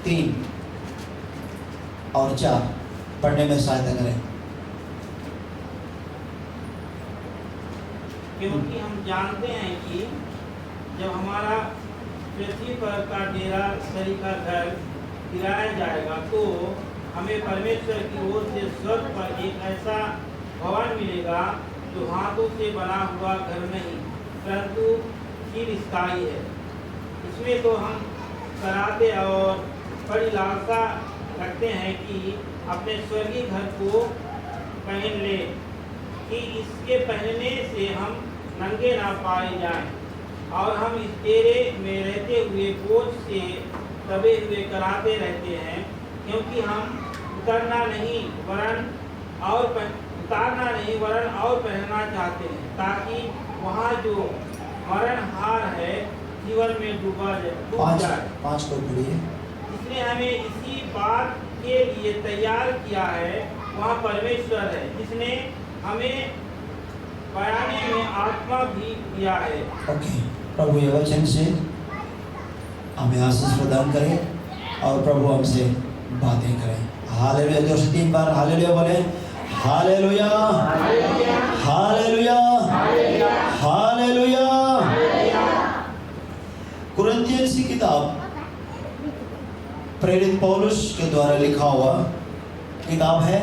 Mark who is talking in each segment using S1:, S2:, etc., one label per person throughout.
S1: 3 और 4 पढ़ने में सहायता करें।
S2: क्योंकि हम जानते हैं कि जब हमारा पृथ्वी पर का डेरा सही का घर गिराया जाएगा तो हमें परमेश्वर की ओर से स्वर्ग पर एक ऐसा भवन मिलेगा जो हाथों से बना हुआ घर नहीं परंतु चिरस्थायी है। इसमें तो हम कराते और बड़ी लालसा रखते हैं कि अपने स्वर्गीय घर को पहन ले कि इसके पहनने से हम नंगे ना पाए जाएं और हम इस डेरे में रहते हुए बोझ से दबे हुए कराते रहते हैं क्योंकि हम उतारना नहीं वरन और पहनना चाहते हैं ताकि वहाँ जो मरणहार है जीवन में डूब जाए।
S1: 5 को पढ़िए।
S2: इसने हमें इसी बात के लिए तैयार किया है। वहाँ परमेश्वर है जिसने हमें बयाने में आत्मा भी दिया है।
S1: ओके, प्रभु ये वचन से हमें आशीष प्रदान करें और प्रभु हमसे बातें करें। हालेलुया। 2 से 3 बार हालेलुया बोले। Hallelujah, hallelujah, hallelujah. कुरिन्थियंस की किताब प्रेरित पौलुस के द्वारा लिखा हुआ किताब है।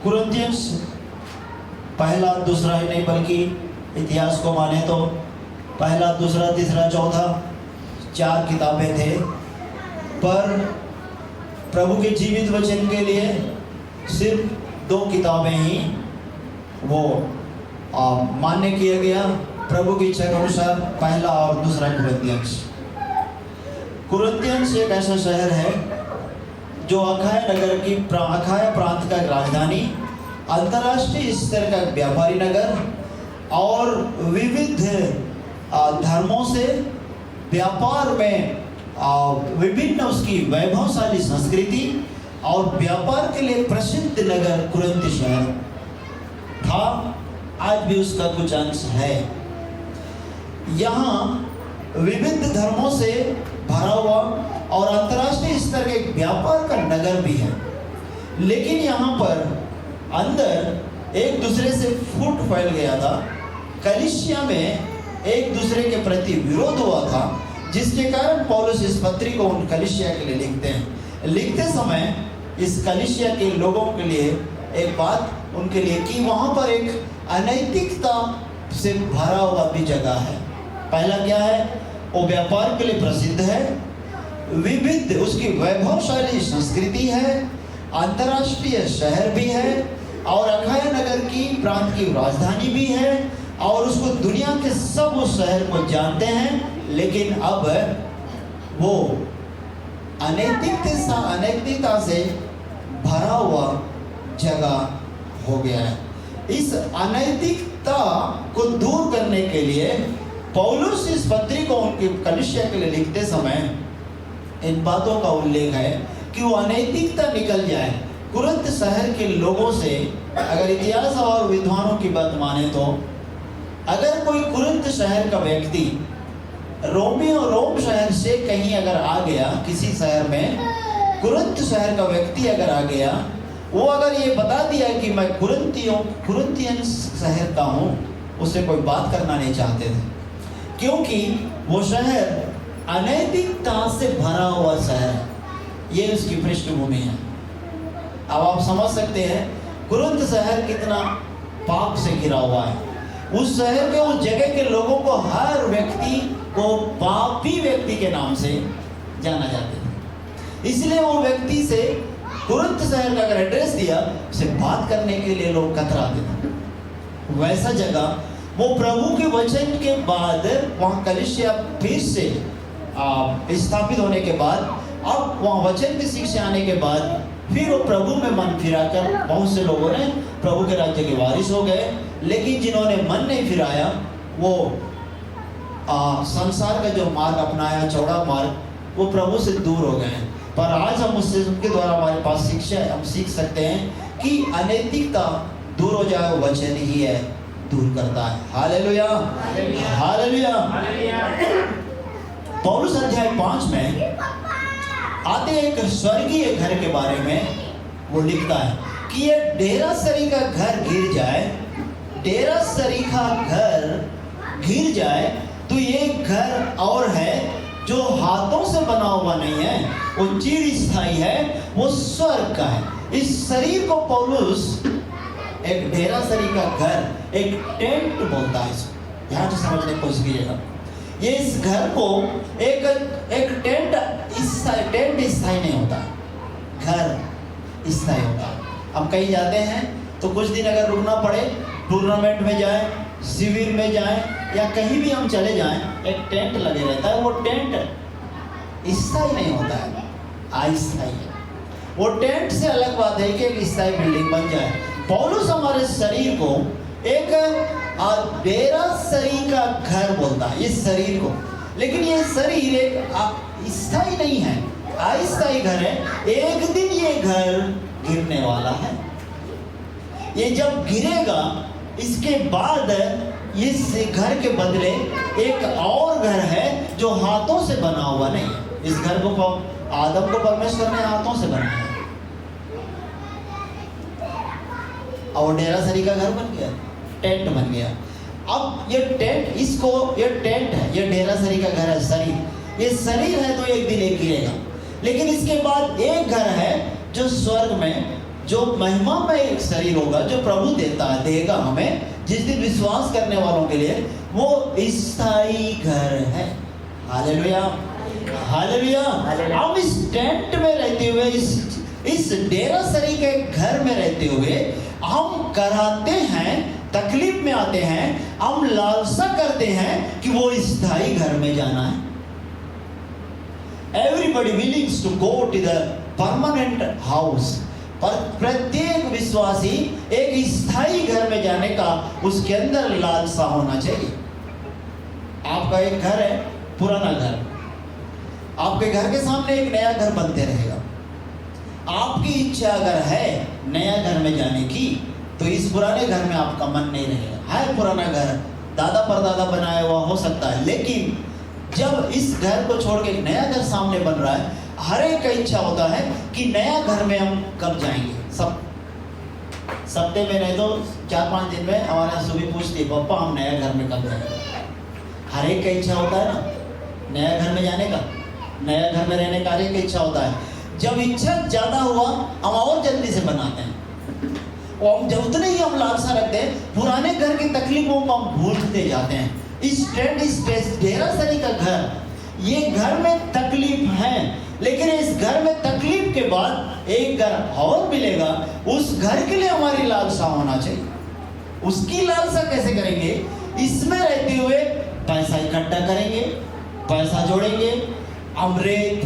S1: कुरिन्थियंस पहला दूसरा ही नहीं बल्कि इतिहास को माने तो पहला दूसरा तीसरा चौथा 4 किताबें थे, पर प्रभु के जीवित वचन के लिए सिर्फ 2 किताबें ही वो मान्य किया गया प्रभु की इच्छा के अनुसार, पहला और दूसरा कुरिन्थियंस। कुरिन्थियंस एक ऐसा शहर है जो अखाया प्रांत का राजधानी, अंतर्राष्ट्रीय स्तर का व्यापारी नगर और विविध धर्मों से व्यापार में विभिन्न उसकी वैभवशाली संस्कृति और व्यापार के लिए प्रसिद्ध नगर कुरिन्थ शहर था। आज भी उसका कुछ अंश है। यहाँ विविध धर्मों से भरा हुआ और अंतर्राष्ट्रीय स्तर के व्यापार का नगर भी है, लेकिन यहाँ पर अंदर एक दूसरे से फूट फैल गया था। कलीसिया में एक दूसरे के प्रति विरोध हुआ था, जिसके कारण पौलुस इस पत्री को उन कलीसिया के लिए लिखते हैं। लिखते समय इस कलीसिया के लोगों के लिए एक बात उनके लिए कि वहाँ पर एक अनैतिकता से भरा हुआ भी जगह है। पहला क्या है? वो व्यापार के लिए प्रसिद्ध है, विविध उसकी वैभवशाली संस्कृति है, अंतर्राष्ट्रीय शहर भी है और अखाया नगर की प्रांत की राजधानी भी है और उसको दुनिया के सब उस शहर को जानते हैं। लेकिन अब वो अनैतिकता से भरा हुआ जगह हो गया है। इस अनैतिकता को दूर करने के लिए पौलुस इस पत्री को उनके कलीसिया के लिए लिखते समय इन बातों का उल्लेख है कि वो अनैतिकता निकल जाए। कुरिन्थ शहर के लोगों से अगर इतिहास और विद्वानों की बात माने तो अगर कोई कुरिन्थ शहर का व्यक्ति रोम शहर से कहीं अगर आ गया, किसी शहर में कुरिन्थ शहर का व्यक्ति अगर आ गया, वो अगर ये बता दिया कि मैं कुरिन्थियन शहर का हूँ, उससे कोई बात करना नहीं चाहते थे, क्योंकि वो शहर अनैतिकता से भरा हुआ शहर है। ये उसकी पृष्ठभूमि है। अब आप समझ सकते हैं कुरिन्थ शहर कितना पाप से घिरा हुआ है। उस शहर के उस जगह के लोगों को, हर व्यक्ति को पापी व्यक्ति के नाम से जाना जाता है। इसलिए वो व्यक्ति से कुरिन्थ शहर का अगर एड्रेस दिया, उसे बात करने के लिए लोग कतराते थे। वैसा जगह वो प्रभु के वचन के बाद वहाँ कलीसिया फिर से स्थापित होने के बाद, अब वहाँ वचन की शिक्षा आने के बाद फिर वो प्रभु में मन फिराकर बहुत से लोगों ने प्रभु के राज्य के वारिस हो गए। लेकिन जिन्होंने मन नहीं फिराया वो संसार का जो मार्ग अपनाया, चौड़ा मार्ग, वो प्रभु से दूर हो गए। पर आज हम उससे, उनके द्वारा हमारे पास शिक्षा हम सीख सकते हैं कि अनैतिकता दूर हो जाए, वो वचन ही है दूर करता है। Hallelujah, hallelujah. पौलुस अध्याय 5 में आते एक स्वर्गीय घर के बारे में वो लिखता है कि ये डेरासरी का घर गिर जाए, डेरासरी का घर गिर जाए तो ये घर और है जो हाथों से बना हुआ नहीं है, वो चिरस्थायी है, वो स्वर्ग का है। इस शरीर को पौलुस एक डेरासरी का घर, एक टेंट बोलता है इसको। ध्यान से समझने की कोशिश कीजिएगा। ये इस घर को एक टेंट स्थायी नहीं होता, घर स्थायी होता है। हम कहीं जाते हैं तो कुछ दिन अगर रुकना पड़े, टूर्नामेंट में जाए, शिविर में जाए या कहीं भी हम चले जाएं, एक टेंट लगे रहता है। वो टेंट स्थायी नहीं होता है, अस्थायी है। वो टेंट से अलग बात है कि एक स्थायी बिल्डिंग बन जाए। पौलुस हमारे शरीर को एक डेरासरी का घर बोलता है, इस शरीर को। लेकिन ये शरीर एक स्थायी नहीं है, अस्थायी घर है। एक दिन ये घर गिरने वाला है। ये जब गिरेगा, इसके बाद इस घर के बदले एक और घर है जो हाथों से बना हुआ नहीं है। इस घर को आदम को परमेश्वर ने हाथों से बनाया और डेरासरी का घर बन गया, टेंट बन गया। अब ये टेंट, ये टेंट है, ये डेरासरी का घर है, शरीर। ये शरीर है तो एक दिन एक गिरेगा। लेकिन इसके बाद एक घर है जो स्वर्ग में, जो महिमा में एक शरीर होगा जो प्रभु देगा हमें, जिस दिन विश्वास करने वालों के लिए, वो स्थायी घर है। Hallelujah, hallelujah. हम इस टेंट में रहते हुए, इस डेरासरी के घर में रहते हुए हम कराते हैं, तकलीफ में आते हैं, हम लालसा करते हैं कि वो स्थायी घर में जाना है। Everybody willing to go to the permanent house। पर प्रत्येक विश्वासी एक स्थायी घर में जाने का उसके अंदर लालसा होना चाहिए। आपका एक घर है, पुराना घर, आपके घर के सामने एक नया घर बनते रहेगा। आपकी इच्छा अगर है नया घर में जाने की, तो इस पुराने घर में आपका मन नहीं रहेगा। है पुराना घर, दादा परदादा बनाया हुआ हो सकता है, लेकिन जब इस घर को छोड़ के एक नया घर सामने बन रहा है, हर एक का इच्छा होता है कि नया घर में हम कब जाएंगे। सब सप्ते में नहीं तो 4-5 दिन में हमारे यहाँ सुबह पूछती, पापा हम नया घर में कब जाएंगे। हर एक का इच्छा होता है ना नया घर में जाने का, नया घर में रहने का हर एक का इच्छा होता है। जब इच्छा ज़्यादा हुआ, हम और जल्दी से बनाते हैं। और जब उतने ही हम लालसा रखते हैं, पुराने घर की तकलीफों को हम भूलते जाते हैं। इस डेरासरी का घर, ये घर में तकलीफ है, लेकिन इस घर में तकलीफ के बाद एक घर और मिलेगा। उस घर के लिए हमारी लालसा होना चाहिए। उसकी लालसा कैसे करेंगे? इसमें रहते हुए पैसा इकट्ठा करेंगे, पैसा जोड़ेंगे, अमृत,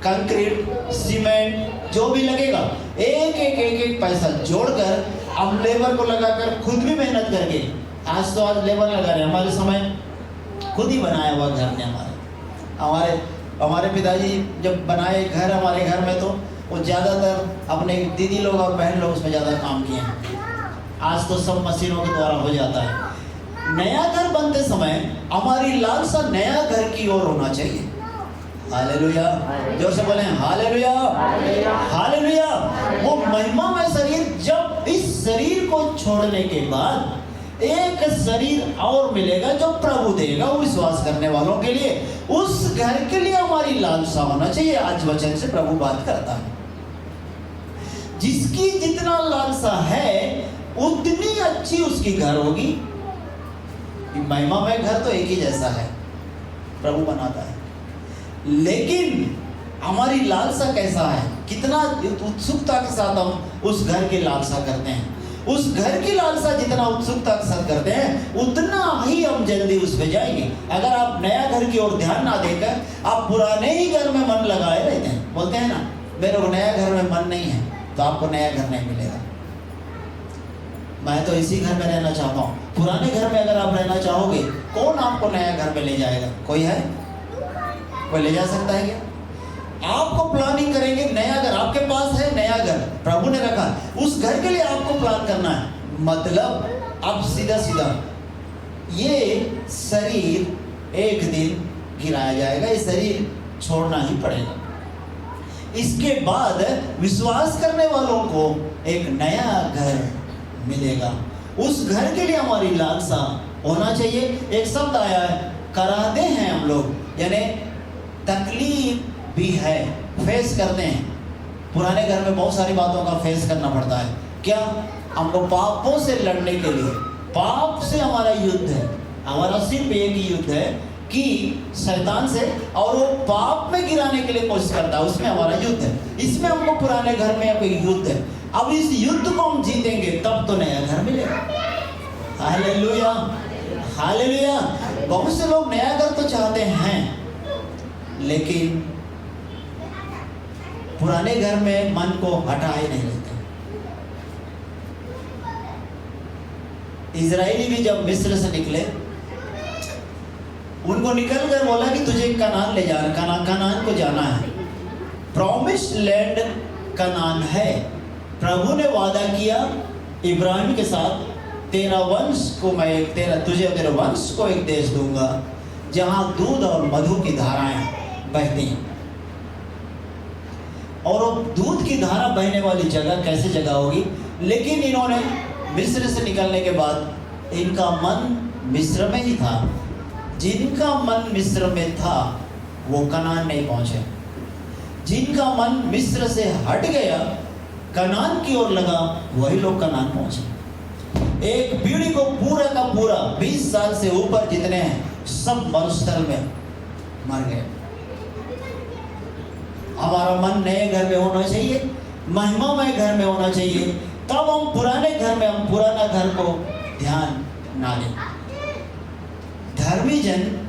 S1: कंक्रीट, सीमेंट जो भी लगेगा, एक पैसा जोड़कर हम लेबर को लगाकर, खुद भी मेहनत करके, आज तो आज लेबर लगा रहे, हमारे समय खुद ही बनाया हुआ घर ने हमारे पिताजी जब बनाए घर हमारे घर में, तो वो ज़्यादातर अपने दीदी लोग और बहन लोग उसमें ज़्यादा काम किए हैं। आज तो सब मशीनों के द्वारा हो जाता है। नया घर बनते समय हमारी लालसा नया घर की ओर होना चाहिए। हालेलुया, जोर से बोलें हालेलुया, हालेलुया। वो महिमा में शरीर, जब इस शरीर को छोड़ने के बाद एक शरीर और मिलेगा जो प्रभु देगा विश्वास करने वालों के लिए, उस घर के लिए हमारी लालसा होना चाहिए। आज वचन से प्रभु बात करता है, जिसकी जितना लालसा है उतनी अच्छी उसकी घर होगी। महिमा में घर तो एक ही जैसा है, प्रभु बनाता है, लेकिन हमारी लालसा कैसा है, कितना उत्सुकता के साथ हम उस घर की लालसा करते हैं। उस घर की लालसा जितना उत्सुकता के साथ करते हैं, उतना ही हम जल्दी उस पे जाएंगे। अगर आप नया घर की ओर ध्यान ना देकर आप पुराने ही घर में मन लगाए रहते हैं, बोलते हैं ना मेरे को नया घर में मन नहीं है, तो आपको नया घर नहीं मिलेगा। मैं तो इसी घर में रहना चाहता हूँ। पुराने घर में अगर आप रहना चाहोगे, कौन आपको नया घर में ले जाएगा? कोई है? कोई ले जा सकता है क्या? आपको प्लानिंग करेंगे नया घर, आपके पास है नया घर, प्रभु ने रखा, उस घर के लिए आपको प्लान करना है। मतलब अब सीधा ये शरीर एक दिन गिराया जाएगा, ये शरीर छोड़ना ही पड़ेगा। इसके बाद विश्वास करने वालों को एक नया घर मिलेगा। उस घर के लिए हमारी लालसा होना चाहिए। एक शब्द आया है, कराहते हैं हम लोग, यानी तकलीफ भी है, फेस करते हैं। पुराने घर में बहुत सारी बातों का फेस करना पड़ता है। क्या? हमको पापों से लड़ने के लिए, पाप से हमारा युद्ध है। हमारा सिर्फ एक ही युद्ध है कि शैतान से, और वो पाप में गिराने के लिए कोशिश करता है, उसमें हमारा युद्ध है। इसमें हमको पुराने घर में अब एक युद्ध है। अब इस युद्ध को हम जीतेंगे तब तो नया घर मिलेगा। Hallelujah, hallelujah. बहुत से लोग नया घर तो चाहते हैं, लेकिन पुराने घर में मन को हटा ही नहीं लेते। इजराइली भी जब मिस्र से निकले, उनको निकल कर बोला कि तुझे कनान ले जाना, कनान को जाना है। प्रॉमिस्ड लैंड कनान है। प्रभु ने वादा किया इब्राहिम के साथ, तेरा वंश को मैं तुझे तेरे वंश को एक देश दूंगा जहां दूध और मधु की धाराएं बहती हैं। और वो दूध की धारा बहने वाली जगह कैसे जगह होगी? लेकिन इन्होंने मिस्र से निकलने के बाद इनका मन मिस्र में ही था। जिनका मन मिस्र में था वो कनान नहीं पहुंचे। जिनका मन मिस्र से हट गया, कनान की ओर लगा, वही लोग कनान पहुंचे। एक पीढ़ी को पूरा का पूरा 20 साल से ऊपर जितने हैं सब मरुस्थल में मर गए। हमारा मन नए घर में होना चाहिए, महिमामय घर में होना चाहिए, तब हम पुराने घर में, हम पुराना घर को ध्यान ना दें। धर्मी जन